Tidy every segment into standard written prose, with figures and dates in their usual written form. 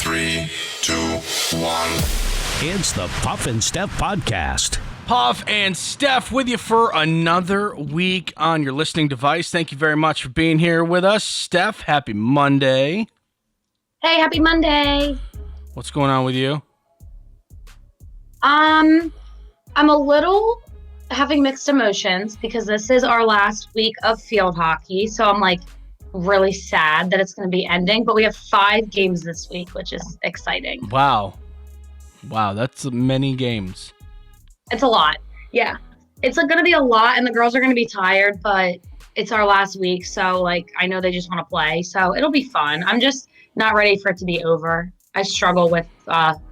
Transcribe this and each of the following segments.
3, 2, 1. It's the Puff and Steph podcast. Puff and Steph with you for another week on your listening device. Thank you very much for being here with us. Steph, happy Monday. Hey, happy Monday. What's going on with you? I'm a little having mixed emotions because this is our last week of field hockey. So I'm like really sad that it's going to be ending, but we have 5 games this week, which is exciting. Wow, that's many games. It's a lot. Yeah. It's going to be a lot and the girls are going to be tired, but it's our last week. So like, I know they just want to play. So it'll be fun. I'm just not ready for it to be over. I struggle with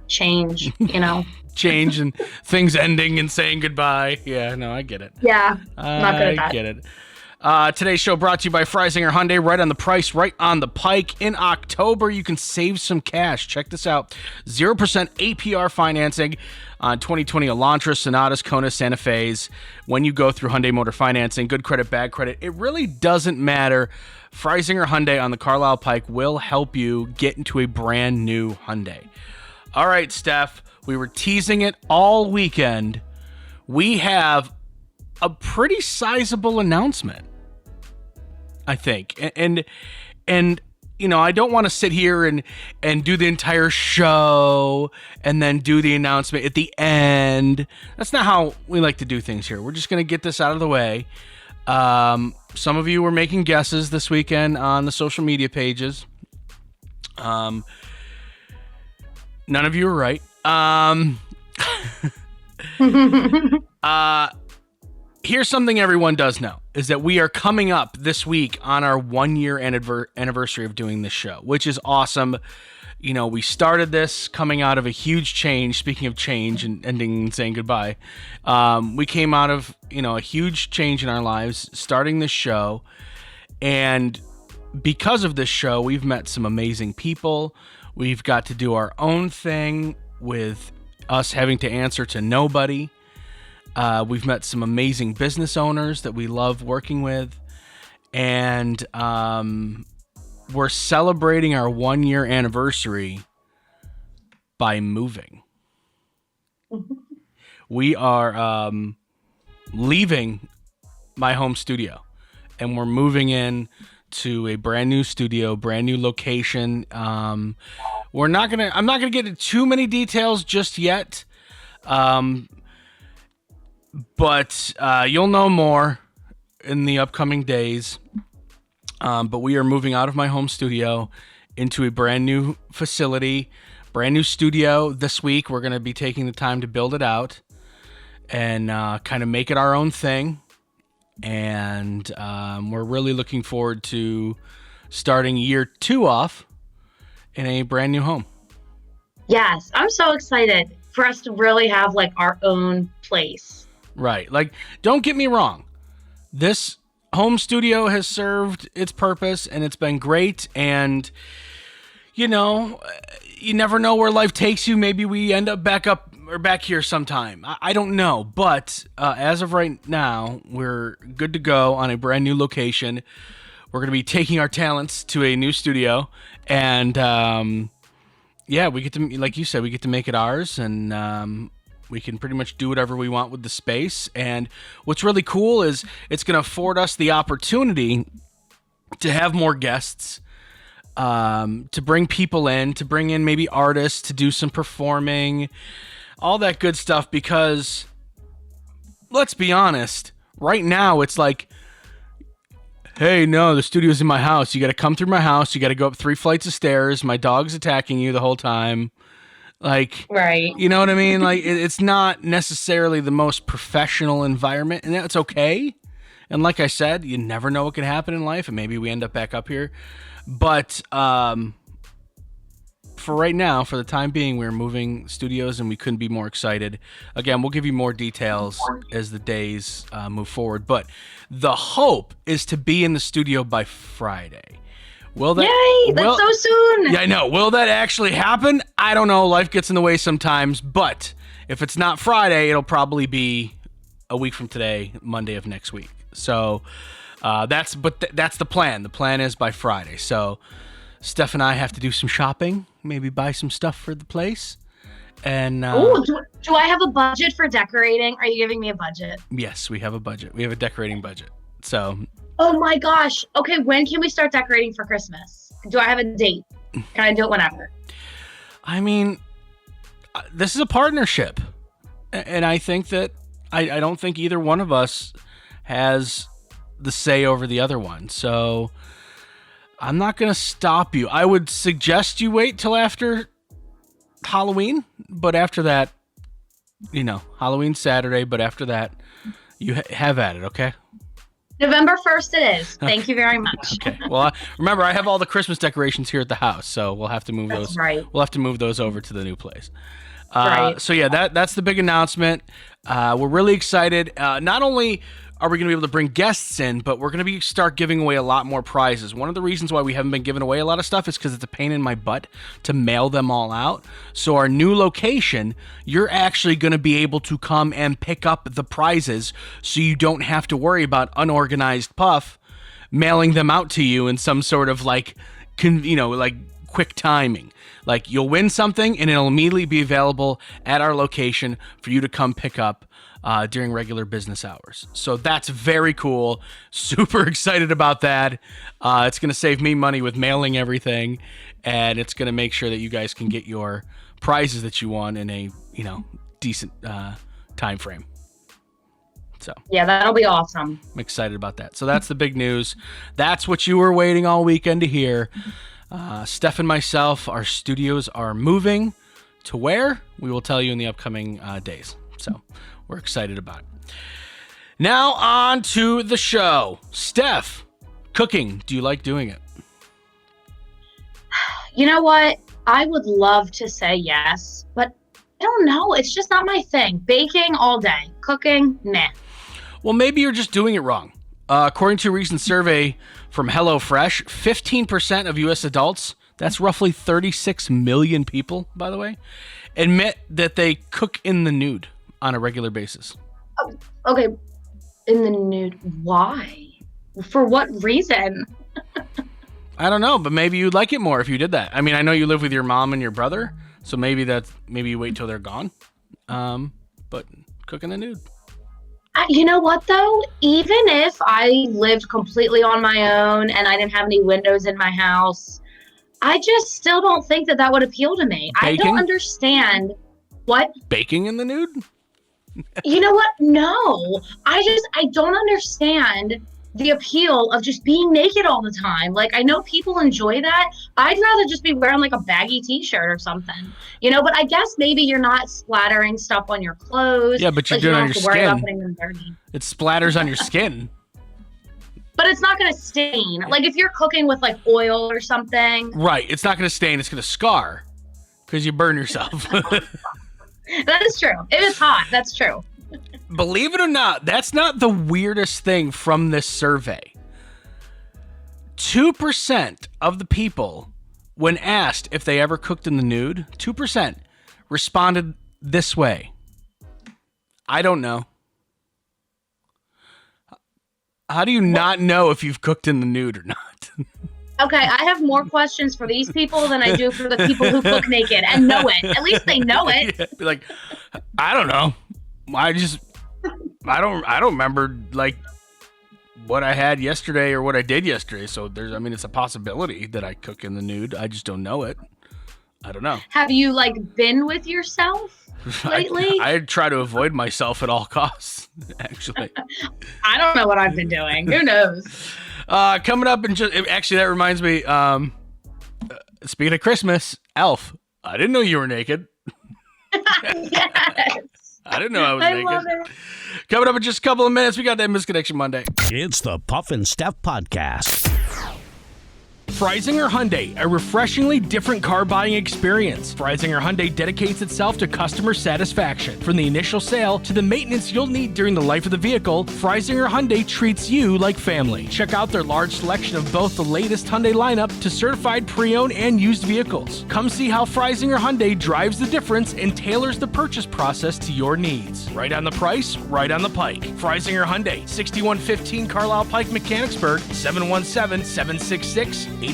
change, you know. Change and things ending and saying goodbye. Yeah, no, I get it. Yeah, not good at that. I get it. Today's show brought to you by Freisinger Hyundai. Right on the price, right on the pike. In October, you can save some cash. Check this out. 0% APR financing on 2020 Elantras, Sonatas, Kona, Santa Fe's. When you go through Hyundai Motor Financing, good credit, bad credit, it really doesn't matter. Freisinger Hyundai on the Carlisle Pike will help you get into a brand new Hyundai. All right, Steph. We were teasing it all weekend. We have a pretty sizable announcement, I think. And you know, I don't want to sit here and do the entire show and then do the announcement at the end. That's not how we like to do things here. We're just going to get this out of the way. Some of you were making guesses this weekend on the social media pages. None of you were right. Here's something everyone does know, is that we are coming up this week on our 1-year anniversary of doing this show, which is awesome. You know, we started this coming out of a huge change. Speaking of change and ending and saying goodbye, we came out of, you know, a huge change in our lives, starting this show. And because of this show, we've met some amazing people. We've got to do our own thing with us having to answer to nobody. We've met some amazing business owners that we love working with. And we're celebrating our 1-year anniversary by moving. We are leaving my home studio and we're moving in to a brand new studio, brand new location. I'm not gonna get into too many details just yet. But you'll know more in the upcoming days. But we are moving out of my home studio into a brand new facility, brand new studio this week. We're going to be taking the time to build it out and kind of make it our own thing. And we're really looking forward to starting year 2 off in a brand new home. Yes, I'm so excited for us to really have like our own place. Right. Like, don't get me wrong. This home studio has served its purpose and it's been great. And, you know, you never know where life takes you. Maybe we end up back here sometime. I don't know. But as of right now, we're good to go on a brand new location. We're going to be taking our talents to a new studio. And, yeah, we get to, like you said, we get to make it ours. And, we can pretty much do whatever we want with the space. And what's really cool is it's going to afford us the opportunity to have more guests, to bring people in, to bring in maybe artists, to do some performing, all that good stuff. Because let's be honest, right now it's like, hey, no, the studio's in my house. You got to come through my house. You got to go up 3 flights of stairs. My dog's attacking you the whole time. Like, right. You know what I mean? Like, it's not necessarily the most professional environment, and that's okay. And like I said, you never know what can happen in life, and maybe we end up back up here. But for right now, for the time being, we're moving studios, and we couldn't be more excited. Again, we'll give you more details as the days move forward. But the hope is to be in the studio by Friday. Yay, that's so soon. Yeah, I know. Will that actually happen? I don't know. Life gets in the way sometimes. But if it's not Friday, it'll probably be a week from today, Monday of next week. So that's the plan. The plan is by Friday. So Steph and I have to do some shopping, maybe buy some stuff for the place. And do I have a budget for decorating? Are you giving me a budget? yes, we have a budget. We have a decorating budget. So, Oh my gosh. Okay, when can we start decorating for Christmas? Do I have a date? Can I do it whenever? I mean, this is a partnership. And I think that I don't think either one of us has the say over the other one. So I'm not going to stop you. I would suggest you wait till after Halloween, but after that, Halloween's Saturday, but after that, you have at it, okay? November 1st it is. Thank you very much. Okay. Well, remember, I have all the Christmas decorations here at the house, so we'll have to move That's those. right. We'll have to move those over to the new place. Right. So yeah, that's the big announcement. We're really excited. Not only are we going to be able to bring guests in, but we're going to start giving away a lot more prizes. One of the reasons why we haven't been giving away a lot of stuff is because it's a pain in my butt to mail them all out. So our new location, you're actually going to be able to come and pick up the prizes, so you don't have to worry about unorganized Puff mailing them out to you in some sort of like quick timing. Like, you'll win something and it'll immediately be available at our location for you to come pick up during regular business hours. So that's very cool. Super excited about that. It's going to save me money with mailing everything, and it's going to make sure that you guys can get your prizes that you won in a, decent time frame. So yeah, that'll be awesome. I'm excited about that. So that's the big news. That's what you were waiting all weekend to hear. Steph and myself, our studios are moving to where? We will tell you in the upcoming days. So we're excited about it. Now on to the show. Steph, cooking. Do you like doing it? You know what? I would love to say yes, but I don't know. It's just not my thing. Baking all day. Cooking, nah. Well, maybe you're just doing it wrong. According to a recent survey from HelloFresh, 15% of U.S. adults, that's roughly 36 million people, by the way, admit that they cook in the nude on a regular basis. Okay, in the nude. Why? For what reason? I don't know, but maybe you'd like it more if you did that. I mean, I know you live with your mom and your brother, so maybe you wait till they're gone. But cook in the nude. You know what, though? Even if I lived completely on my own and I didn't have any windows in my house, I just still don't think that would appeal to me. Baking? I don't understand. What? Baking in the nude? You know what? No. I don't understand the appeal of just being naked all the time. Like, I know people enjoy that. I'd rather just be wearing like a baggy t-shirt or something, but I guess maybe you're not splattering stuff on your clothes. Yeah, but you're doing it on your worry about skin. putting them dirty. It splatters on your skin. But it's not going to stain. Like, if you're cooking with like oil or something. Right. It's not going to stain. It's going to scar because you burn yourself. That is true. It is hot. That's true. Believe it or not, that's not the weirdest thing from this survey. 2% of the people, when asked if they ever cooked in the nude, 2% responded this way. I don't know. How do you not know if you've cooked in the nude or not? Okay, I have more questions for these people than I do for the people who cook naked and know it. At least they know it. Yeah, be like, I don't know. I don't remember like what I had yesterday or what I did yesterday. So it's a possibility that I cook in the nude. I just don't know it. I don't know. Have you like been with yourself lately? I try to avoid myself at all costs, actually. I don't know what I've been doing. Who knows? Coming up actually, that reminds me, speaking of Christmas, Elf, I didn't know you were naked. Yes. I didn't know I was naked. Love it. Coming up in just a couple of minutes, we got that Misconnection Monday. It's the Puff and Steph Podcast. Freisinger Hyundai, a refreshingly different car buying experience. Freisinger Hyundai dedicates itself to customer satisfaction. From the initial sale to the maintenance you'll need during the life of the vehicle, Freisinger Hyundai treats you like family. Check out their large selection of both the latest Hyundai lineup to certified pre-owned and used vehicles. Come see how Freisinger Hyundai drives the difference and tailors the purchase process to your needs. Right on the price, right on the pike. Freisinger Hyundai, 6115 Carlisle Pike, Mechanicsburg, 717-766-8422.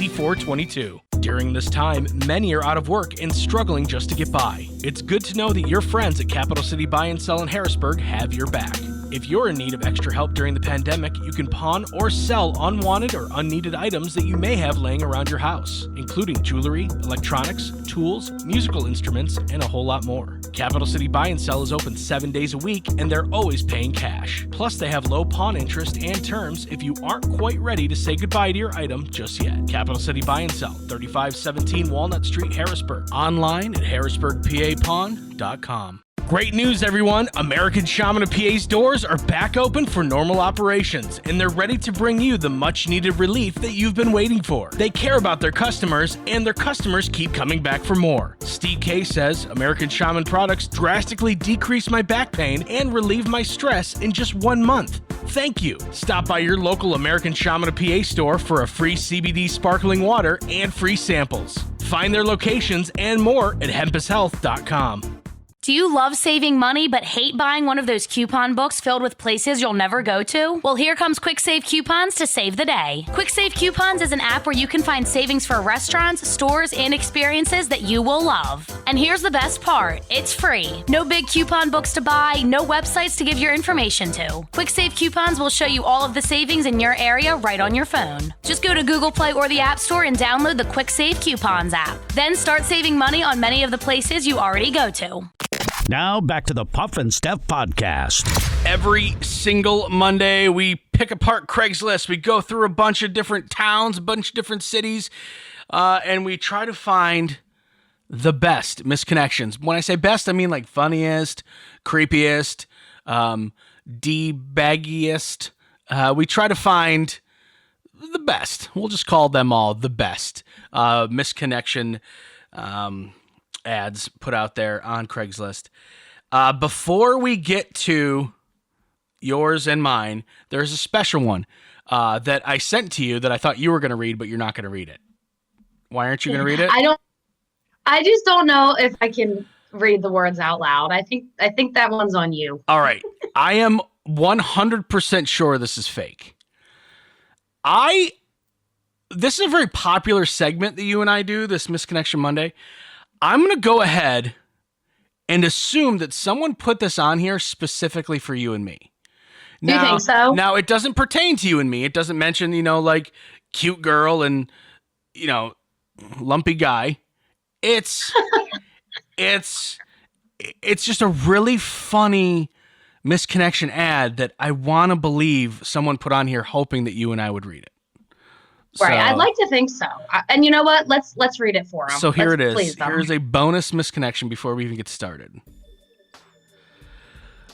During this time, many are out of work and struggling just to get by. It's good to know that your friends at Capital City Buy and Sell in Harrisburg have your back. If you're in need of extra help during the pandemic, you can pawn or sell unwanted or unneeded items that you may have laying around your house, including jewelry, electronics, tools, musical instruments, and a whole lot more. Capital City Buy and Sell is open 7 days a week, and they're always paying cash. Plus, they have low pawn interest and terms if you aren't quite ready to say goodbye to your item just yet. Capital City Buy and Sell, 3517 Walnut Street, Harrisburg. Online at harrisburgpapawn.com. Great news, everyone! American Shaman of PA's doors are back open for normal operations, and they're ready to bring you the much-needed relief that you've been waiting for. They care about their customers, and their customers keep coming back for more. Steve K says, American Shaman products drastically decrease my back pain and relieve my stress in just 1 month. Thank you. Stop by your local American Shaman of PA store for a free CBD sparkling water and free samples. Find their locations and more at hempushealth.com. Do you love saving money but hate buying one of those coupon books filled with places you'll never go to? Well, here comes Quick Save Coupons to save the day. Quick Save Coupons is an app where you can find savings for restaurants, stores, and experiences that you will love. And here's the best part. It's free. No big coupon books to buy, no websites to give your information to. Quick Save Coupons will show you all of the savings in your area right on your phone. Just go to Google Play or the App Store and download the Quick Save Coupons app. Then start saving money on many of the places you already go to. Now back to the Puff and Steph podcast. Every single Monday, we pick apart Craigslist. We go through a bunch of different towns, a bunch of different cities, and we try to find the best misconnections. When I say best, I mean like funniest, creepiest, D-baggiest. We try to find the best. We'll just call them all the best misconnection ads put out there on Craigslist. Before we get to yours and mine, there's a special one that I sent to you that I thought you were going to read, but you're not going to read it. Why aren't you going to read it? I just don't know if I can read the words out loud. I think that one's on you. All right. I am 100% sure this is fake. This is a very popular segment that you and I do, this Misconnection Monday. I'm going to go ahead and assume that someone put this on here specifically for you and me. Do you think so? Now, it doesn't pertain to you and me. It doesn't mention, like cute girl and, lumpy guy. It's just a really funny misconnection ad that I want to believe someone put on here hoping that you and I would read it. Right, I'd like to think so. And you know what? Let's read it for them. So here it is. Here's a bonus misconnection before we even get started.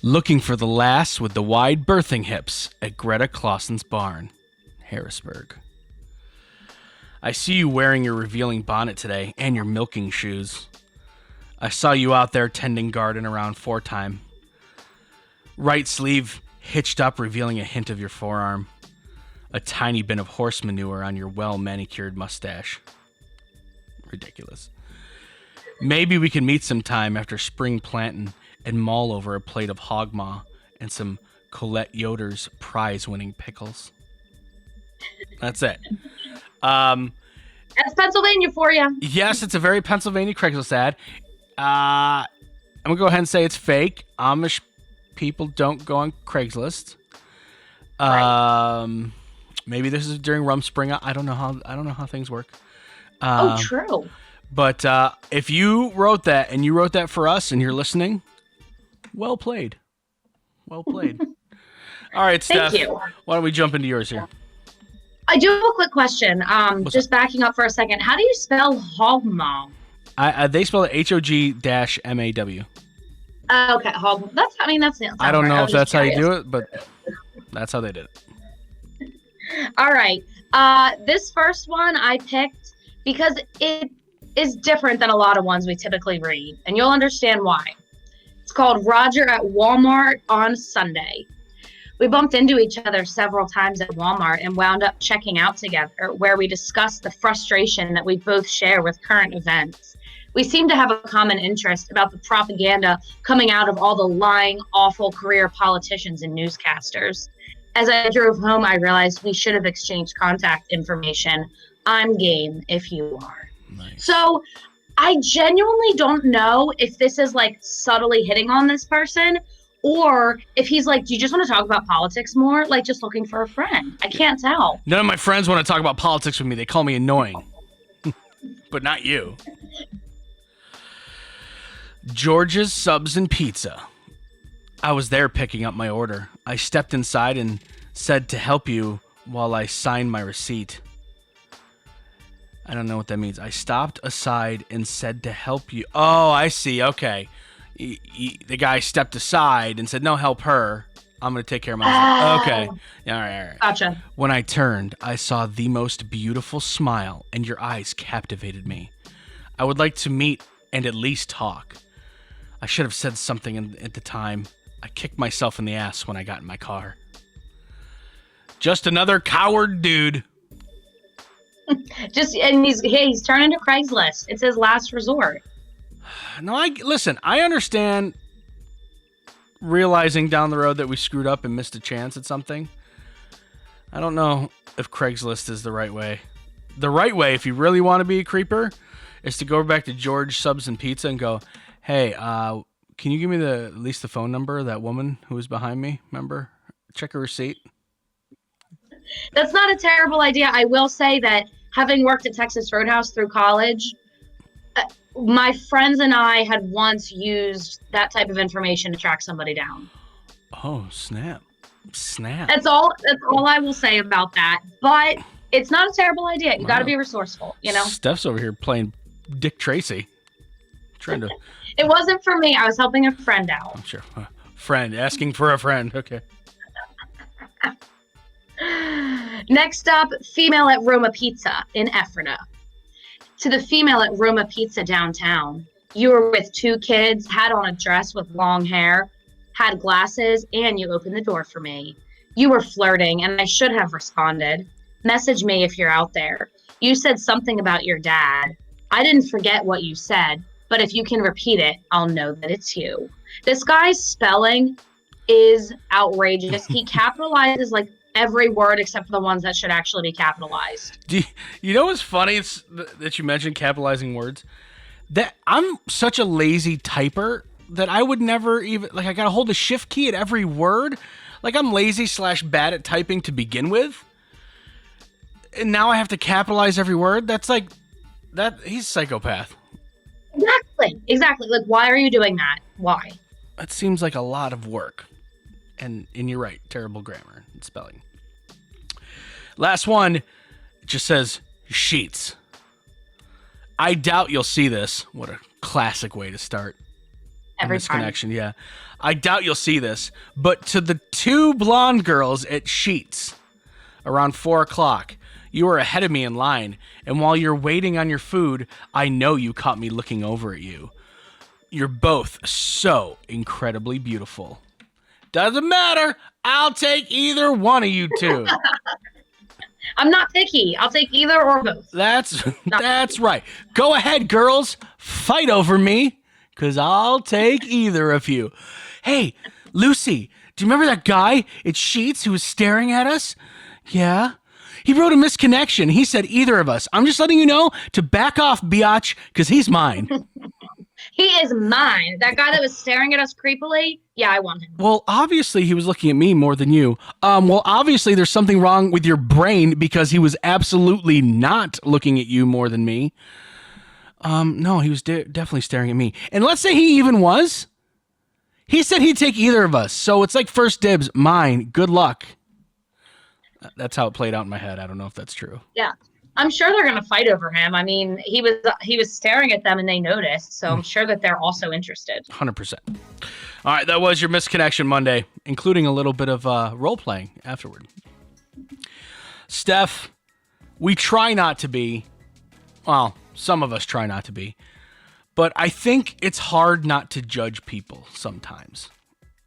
Looking for the lass with the wide birthing hips at Greta Clausen's barn, Harrisburg. I see you wearing your revealing bonnet today and your milking shoes. I saw you out there tending garden around 4 time. Right sleeve hitched up, revealing a hint of your forearm. A tiny bin of horse manure on your well-manicured mustache. Ridiculous. Maybe we can meet sometime after spring plantin' and mull over a plate of hog maw and some Colette Yoder's prize-winning pickles. That's it. That's Pennsylvania for you. Yes, it's a very Pennsylvania Craigslist ad. I'm going to go ahead and say it's fake. Amish people don't go on Craigslist. Right. Maybe this is during Rumspringa. I don't know how things work. True. But if you wrote that and you wrote that for us and you're listening, well played. Well played. All right, Steph. Thank you. Why don't we jump into yours here? I do have a quick question. Just backing up for a second. How do you spell hogmaw? They spell it HOG-MAW. Okay, hog. That's I don't know if that's how you do it, but that's how they did it. All right. This first one I picked because it is different than a lot of ones we typically read, and you'll understand why. It's called Roger at Walmart on Sunday. We bumped into each other several times at Walmart and wound up checking out together, where we discussed the frustration that we both share with current events. We seem to have a common interest about the propaganda coming out of all the lying, awful career politicians and newscasters. As I drove home, I realized we should have exchanged contact information. I'm game if you are. Nice. So I genuinely don't know if this is like subtly hitting on this person or if he's like, do you just want to talk about politics more? Like just looking for a friend. I can't tell. None of my friends want to talk about politics with me. They call me annoying. But not you. George's Subs and Pizza. I was there picking up my order. I stepped inside and said to help you while I signed my receipt. I don't know what that means. I stopped aside and said to help you. Oh, I see. Okay. The guy stepped aside and said, no, help her. I'm going to take care of myself. Okay. Yeah, all right. Gotcha. When I turned, I saw the most beautiful smile, and your eyes captivated me. I would like to meet and at least talk. I should have said something at the time. I kicked myself in the ass when I got in my car. Just another coward dude. And he's turning to Craigslist. It's his last resort. No, listen, I understand realizing down the road that we screwed up and missed a chance at something. I don't know if Craigslist is the right way. The right way, if you really want to be a creeper, is to go back to George Subs and Pizza and go, hey, can you give me at least the phone number of that woman who was behind me? Remember? Check her receipt. That's not a terrible idea. I will say that having worked at Texas Roadhouse through college, my friends and I had once used that type of information to track somebody down. Oh, snap. That's all I will say about that. But it's not a terrible idea. You got to be resourceful, you know? Steph's over here playing Dick Tracy. Trying to... It wasn't for me. I was helping a friend out. I'm sure. Friend. Asking for a friend. Okay. Next up, female at Roma Pizza in Ephrata. To the female at Roma Pizza downtown. You were with 2 kids, had on a dress with long hair, had glasses, and you opened the door for me. You were flirting, and I should have responded. Message me if you're out there. You said something about your dad. I didn't forget what you said, but if you can repeat it, I'll know that it's you. This guy's spelling is outrageous. He capitalizes like every word except for the ones that should actually be capitalized. You know what's funny? It's that you mentioned capitalizing words. That I'm such a lazy typer that I would never even, like, I gotta hold the shift key at every word. Like, I'm lazy / bad at typing to begin with. And now I have to capitalize every word. That's like, he's a psychopath. Exactly. Like, why are you doing that? Why? That seems like a lot of work. And you're right, terrible grammar and spelling. Last one, it just says sheets. I doubt you'll see this. What a classic way to start. Every Misconnection, yeah. I doubt you'll see this, but to the 2 blonde girls at Sheets around 4 o'clock, you were ahead of me in line, and while you're waiting on your food, I know you caught me looking over at you. You're both so incredibly beautiful. Doesn't matter. I'll take either one of you 2. I'm not picky. I'll take either or both. That's right. Go ahead, girls. Fight over me, because I'll take either of you. Hey, Lucy, do you remember that guy at Sheets who was staring at us? Yeah. He wrote a misconnection. He said either of us. I'm just letting you know to back off, biatch, because he's mine. He is mine. That guy that was staring at us creepily, yeah, I want him. Well, obviously he was looking at me more than you. Well, obviously there's something wrong with your brain because he was absolutely not looking at you more than me. No, he was definitely staring at me. And let's say he even was. He said he'd take either of us. So it's like first dibs, mine. Good luck. That's how it played out in my head. I don't know if that's true. Yeah. I'm sure they're going to fight over him. I mean, he was staring at them and they noticed, so I'm sure that they're also interested. 100%. All right, that was your Misconnection Monday, including a little bit of role-playing afterward. Steph, we try not to be, well, some of us try not to be, but I think it's hard not to judge people sometimes.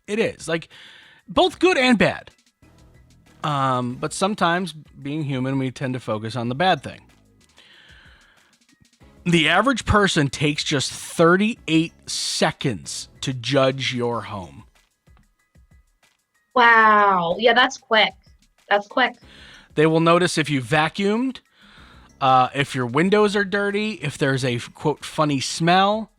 It is, like, both good and bad. But sometimes, being human, we tend to focus on the bad thing. The average person takes just 38 seconds to judge your home. Wow. Yeah, that's quick. That's quick. They will notice if you vacuumed, if your windows are dirty, if there's a, quote, funny smell,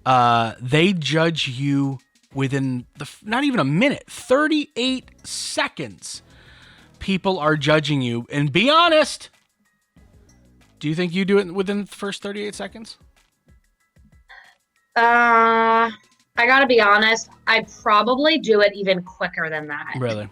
they judge you within not even a minute, 38 seconds. People are judging you. And be honest, do you think you do it within the first 38 seconds? I gotta be honest, I probably do it even quicker than that. Really?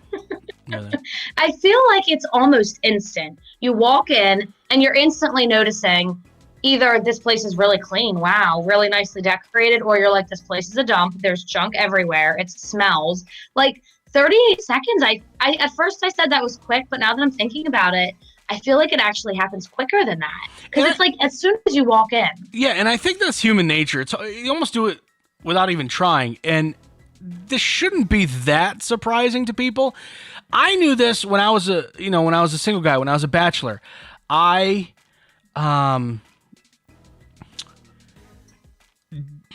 I feel like it's almost instant. You walk in and you're instantly noticing either this place is really clean, wow, really nicely decorated, or you're like, this place is a dump, there's junk everywhere, it smells. Like 38 seconds, I at first I said that was quick, but now that I'm thinking about it, I feel like it actually happens quicker than that. Because it's like as soon as you walk in. Yeah, and I think that's human nature. You almost do it without even trying. And this shouldn't be that surprising to people. I knew this when I was a single guy, when I was a bachelor.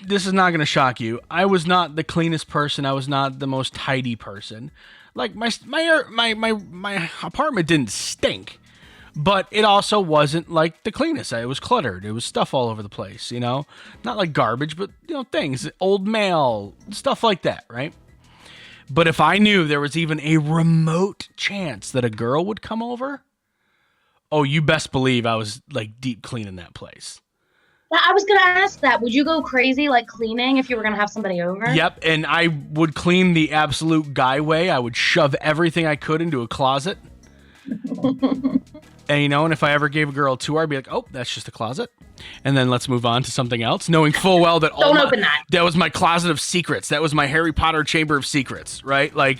This is not going to shock you. I was not the cleanest person. I was not the most tidy person. Like my apartment didn't stink, but it also wasn't like the cleanest. It was cluttered. It was stuff all over the place, not like garbage, but things, old mail, stuff like that, right? But if I knew there was even a remote chance that a girl would come over, oh, you best believe I was like deep cleaning that place. I was going to ask that. Would you go crazy like cleaning if you were going to have somebody over? Yep, and I would clean the absolute guy way. I would shove everything I could into a closet. And, and if I ever gave a girl a tour, I'd be like, oh, that's just a closet. And then let's move on to something else, knowing full well that Don't open that. That was my closet of secrets. That was my Harry Potter chamber of secrets, right? Like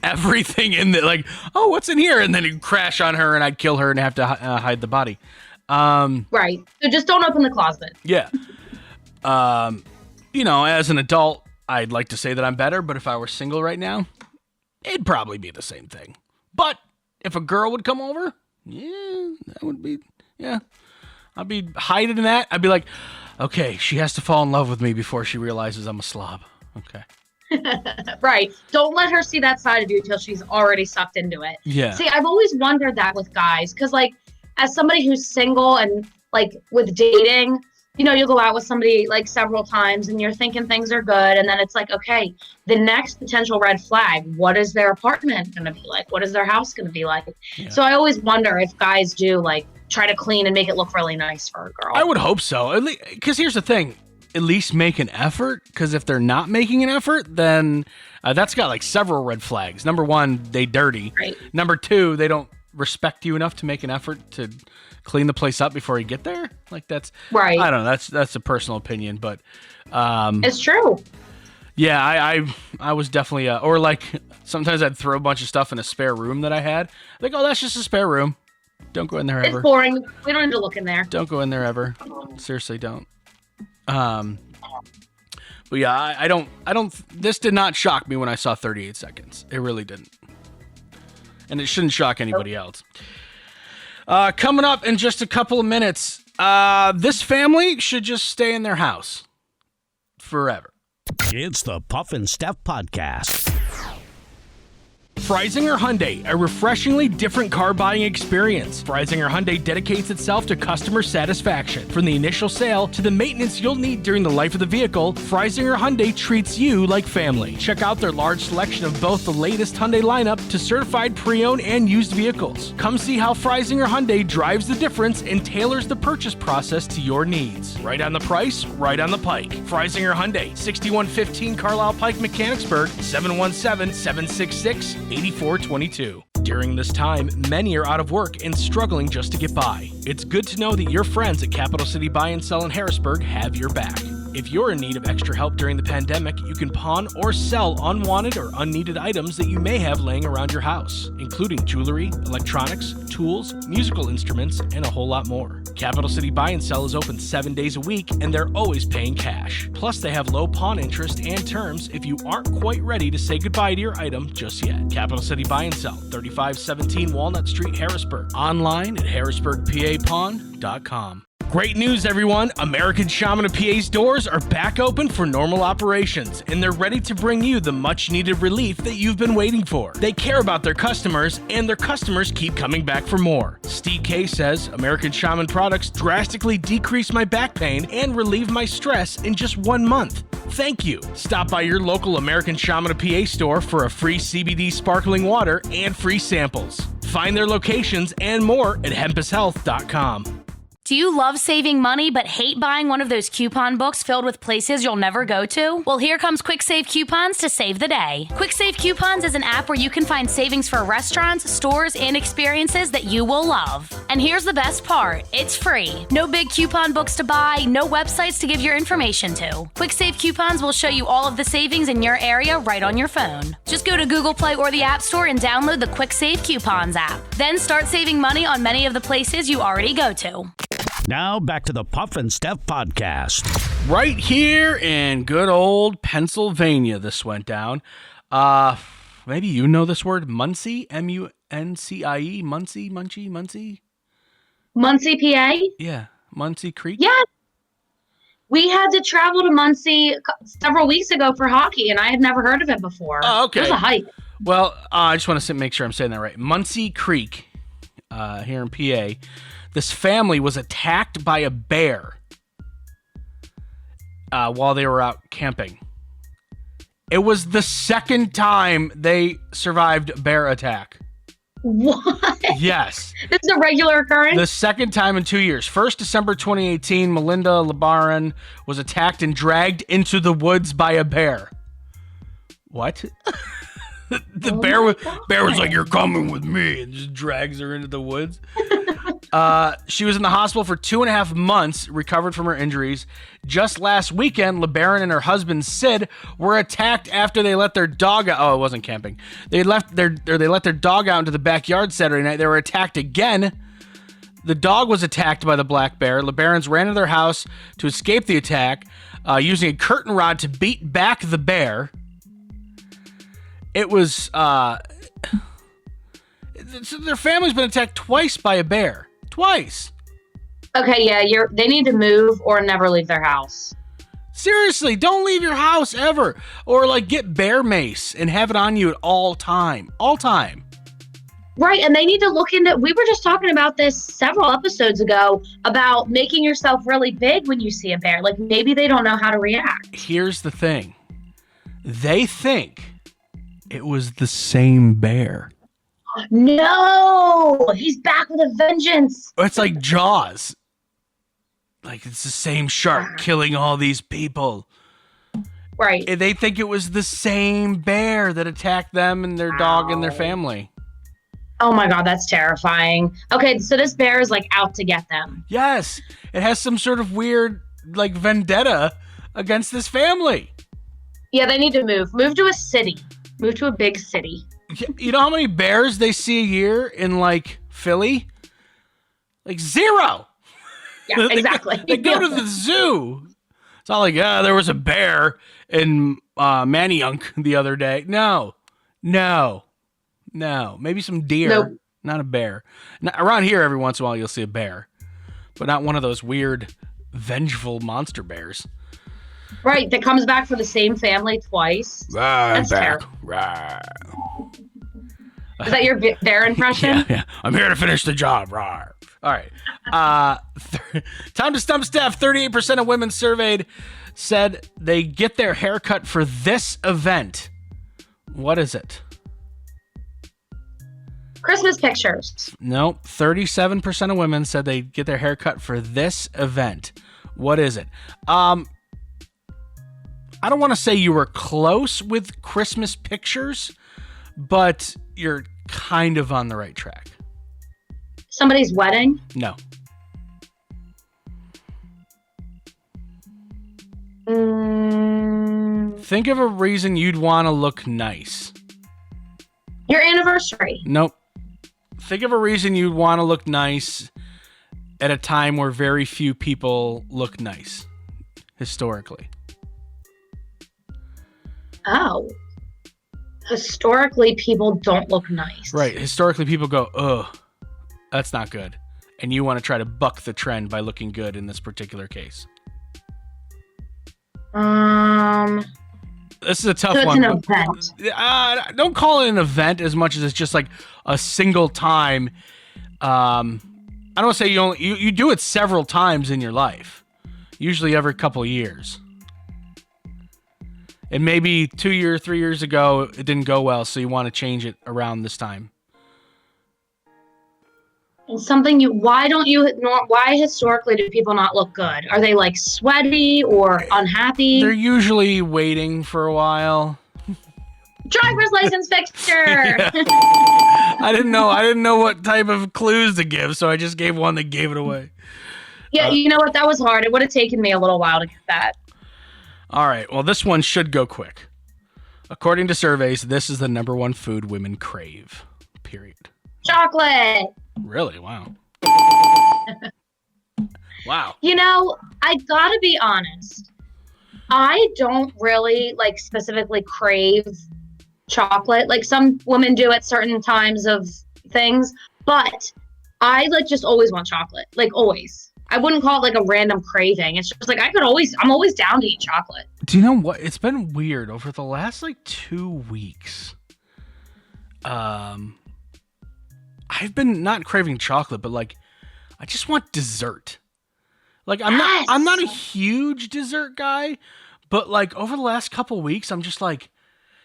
everything in there, like, oh, what's in here? And then you'd crash on her and I'd kill her and have to hide the body. Right. So just don't open the closet. Yeah. As an adult, I'd like to say that I'm better, but if I were single right now, it'd probably be the same thing. But if a girl would come over, that would be, I'd be hiding in that. I'd be like, okay, she has to fall in love with me before she realizes I'm a slob. Okay. Right. Don't let her see that side of you until she's already sucked into it. Yeah. See, I've always wondered that with guys, because like, as somebody who's single and like with dating, you'll go out with somebody like several times and you're thinking things are good. And then it's like, okay, the next potential red flag, what is their apartment going to be like? What is their house going to be like? Yeah. So I always wonder if guys do like try to clean and make it look really nice for a girl. I would hope so. Because here's the thing, at least make an effort. Because if they're not making an effort, then that's got like several red flags. Number one, they dirty. Right. Number two, they don't respect you enough to make an effort to clean the place up before you get there. Like that's right. I don't know. That's a personal opinion, but it's true. Yeah, I was definitely or like sometimes I'd throw a bunch of stuff in a spare room that I had. Like, oh, that's just a spare room. Don't go in there ever. It's boring. We don't need to look in there. Don't go in there ever. Seriously, don't. But yeah, I don't. This did not shock me when I saw 38 seconds. It really didn't. And it shouldn't shock anybody else. Coming up in just a couple of minutes, this family should just stay in their house forever. It's the Puff and Steph Podcast. Freisinger Hyundai, a refreshingly different car buying experience. Freisinger Hyundai dedicates itself to customer satisfaction. From the initial sale to the maintenance you'll need during the life of the vehicle, Freisinger Hyundai treats you like family. Check out their large selection of both the latest Hyundai lineup to certified pre-owned and used vehicles. Come see how Freisinger Hyundai drives the difference and tailors the purchase process to your needs. Right on the price, right on the pike. Freisinger Hyundai, 6115 Carlisle Pike, Mechanicsburg, 717-766-8422. During this time, many are out of work and struggling just to get by. It's good to know that your friends at Capital City Buy and Sell in Harrisburg have your back. If you're in need of extra help during the pandemic, you can pawn or sell unwanted or unneeded items that you may have laying around your house, including jewelry, electronics, tools, musical instruments, and a whole lot more. Capital City Buy and Sell is open 7 days a week, and they're always paying cash. Plus, they have low pawn interest and terms if you aren't quite ready to say goodbye to your item just yet. Capital City Buy and Sell, 3517 Walnut Street, Harrisburg. Online at harrisburgpapawn.com. Great news, everyone. American Shaman of PA's doors are back open for normal operations, and they're ready to bring you the much-needed relief that you've been waiting for. They care about their customers, and their customers keep coming back for more. Steve K says, American Shaman products drastically decrease my back pain and relieve my stress in just 1 month. Thank you. Stop by your local American Shaman of PA store for a free CBD sparkling water and free samples. Find their locations and more at hempushealth.com. Do you love saving money but hate buying one of those coupon books filled with places you'll never go to? Well, here comes Quick Save Coupons to save the day. Quick Save Coupons is an app where you can find savings for restaurants, stores, and experiences that you will love. And here's the best part. It's free. No big coupon books to buy, no websites to give your information to. Quick Save Coupons will show you all of the savings in your area right on your phone. Just go to Google Play or the App Store and download the Quick Save Coupons app. Then start saving money on many of the places you already go to. Now back to the Puff and Steph podcast. Right here in good old Pennsylvania, this went down. Maybe you know this word, Muncie, M-U-N-C-I-E, Muncie. Muncie, PA? Yeah, Muncie Creek. Yes. We had to travel to Muncie several weeks ago for hockey, and I had never heard of it before. Oh, okay. It was a hike. Well, I just want to make sure I'm saying that right. Muncie Creek, here in PA. This family was attacked by a bear while they were out camping. It was the second time they survived a bear attack. What? Yes. This is a regular occurrence? The second time in 2 years. First, December 2018, Melinda LeBaron was attacked and dragged into the woods by a bear. What? The bear was like, "You're coming with me," and just drags her into the woods. She was in the hospital for 2.5 months, recovered from her injuries. Just last weekend, LeBaron and her husband Sid were attacked after they let their dog out. Oh, it wasn't camping. They let their dog out into the backyard Saturday night. They were attacked again. The dog was attacked by the black bear. LeBarons ran to their house to escape the attack, using a curtain rod to beat back the bear. It was their family's been attacked twice by a bear. Twice. Okay, yeah, they need to move or never leave their house. Seriously, don't leave your house ever. Or like get bear mace and have it on you at all time. All time. Right, and they need to look into, we were just talking about this several episodes ago about making yourself really big when you see a bear. Like maybe they don't know how to react. Here's the thing. They think it was the same bear. No, he's back with a vengeance. It's like Jaws. Like it's the same shark killing all these people. Right. They think it was the same bear that attacked them and their dog and their family. Oh my God, that's terrifying. Okay, so this bear is like out to get them. Yes, it has some sort of weird like vendetta against this family. Yeah, they need to move. Move to a city. Move to a big city. You know how many bears they see a year in like Philly? Like 0. Yeah, exactly. They go to the zoo. It's not like, there was a bear in Manayunk the other day. No. Maybe some deer. Nope. Not a bear. Now, around here, every once in a while, you'll see a bear, but not one of those weird, vengeful monster bears. Right, that comes back for the same family twice. That's terrible. Is that your bear impression? Yeah. I'm here to finish the job. Rawr. All right. Time to stump Steph. 38% of women surveyed said they get their haircut for this event. What is it? Christmas pictures. Nope. 37% of women said they get their haircut for this event. What is it? I don't want to say you were close with Christmas pictures, but you're kind of on the right track. Somebody's wedding? No. Think of a reason you'd want to look nice. Your anniversary. Nope. Think of a reason you'd want to look nice at a time where very few people look nice, historically. Oh. Historically, people don't look nice. Right. Historically, people go, ugh, that's not good. and you want to try to buck the trend by looking good in this particular case? This is a tough So it's one. an event. Don't call it an event as much as it's just like a single time. I don't want to say you do it several times in your life, usually every couple years. And maybe 2 years, 3 years ago, it didn't go well, so you want to change it around this time. Why historically do people not look good? Are they like sweaty or unhappy? They're usually waiting for a while. Driver's license picture. I didn't know what type of clues to give, so I just gave one that gave it away. Yeah, you know what? That was hard. It would have taken me a little while to get that. All right, well, this one should go quick. According to surveys, this is the number one food women crave, period. Chocolate. Really? Wow. Wow. You know, I gotta be honest. I don't really like specifically crave chocolate. Like some women do at certain times of things, but I like just always want chocolate. Like always. I wouldn't call it like a random craving. It's just like I'm always down to eat chocolate. Do you know what? It's been weird over the last like 2 weeks. I've been not craving chocolate, but like I just want dessert. Like I'm not a huge dessert guy, but like over the last couple of weeks, I'm just like,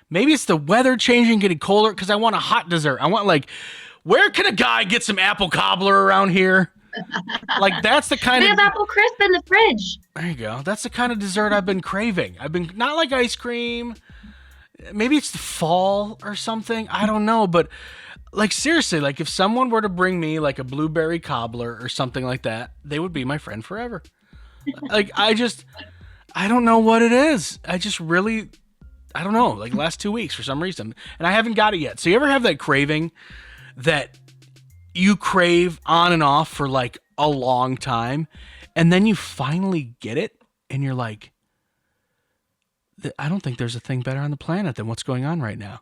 maybe it's the weather changing, getting colder, because I want a hot dessert. I want like, where can a guy get some apple cobbler around here? Like that's the kind they have apple crisp in the fridge. There you go. That's the kind of dessert I've been craving. I've been not like ice cream. Maybe it's the fall or something. I don't know, but like seriously, like if someone were to bring me like a blueberry cobbler or something like that, they would be my friend forever. Like I don't know what it is. I don't know. Like last 2 weeks for some reason, and I haven't got it yet. So you ever have that craving that you crave on and off for like a long time, and then you finally get it, and you're like, I don't think there's a thing better on the planet than what's going on right now.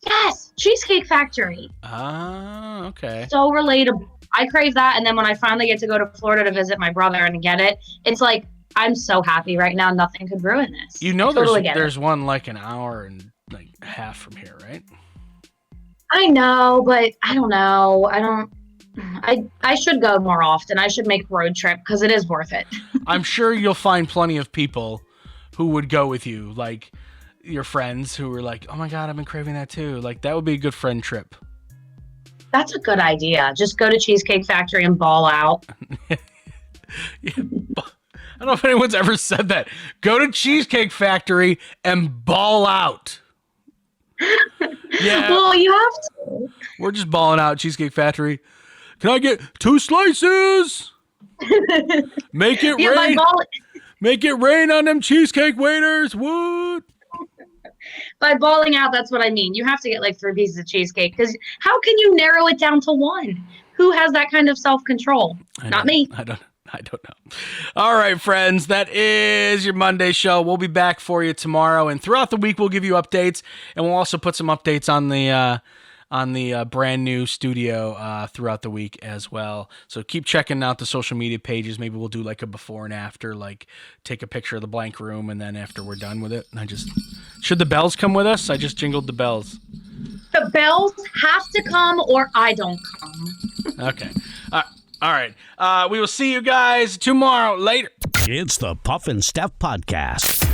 Yes, Cheesecake Factory. Ah, okay. So relatable. I crave that, and then when I finally get to go to Florida to visit my brother and get it, it's like I'm so happy right now. Nothing could ruin this. You know, there's one like an hour and like half from here, right? I know, but I don't know. I should go more often. I should make a road trip because it is worth it. I'm sure you'll find plenty of people who would go with you, like your friends who were like, oh my God, I've been craving that too. Like that would be a good friend trip. That's a good idea. Just go to Cheesecake Factory and ball out. Yeah, I don't know if anyone's ever said that. Go to Cheesecake Factory and ball out. Yeah. Well, you have to. We're just balling out, Cheesecake Factory. Can I get 2 slices? Make it rain. Make it rain on them cheesecake waiters. What? By balling out, that's what I mean. You have to get like 3 pieces of cheesecake because how can you narrow it down to 1? Who has that kind of self-control? Not me. I don't know. All right, friends, that is your Monday show. We'll be back for you tomorrow, and throughout the week we'll give you updates, and we'll also put some updates on the brand new studio throughout the week as well. So keep checking out the social media pages. Maybe we'll do like a before and after, like take a picture of the blank room, and then after we're done with it, should the bells come with us? I just jingled the bells. The bells have to come or I don't come. Okay. All right. We will see you guys tomorrow. Later. It's the Puff and Steph Podcast.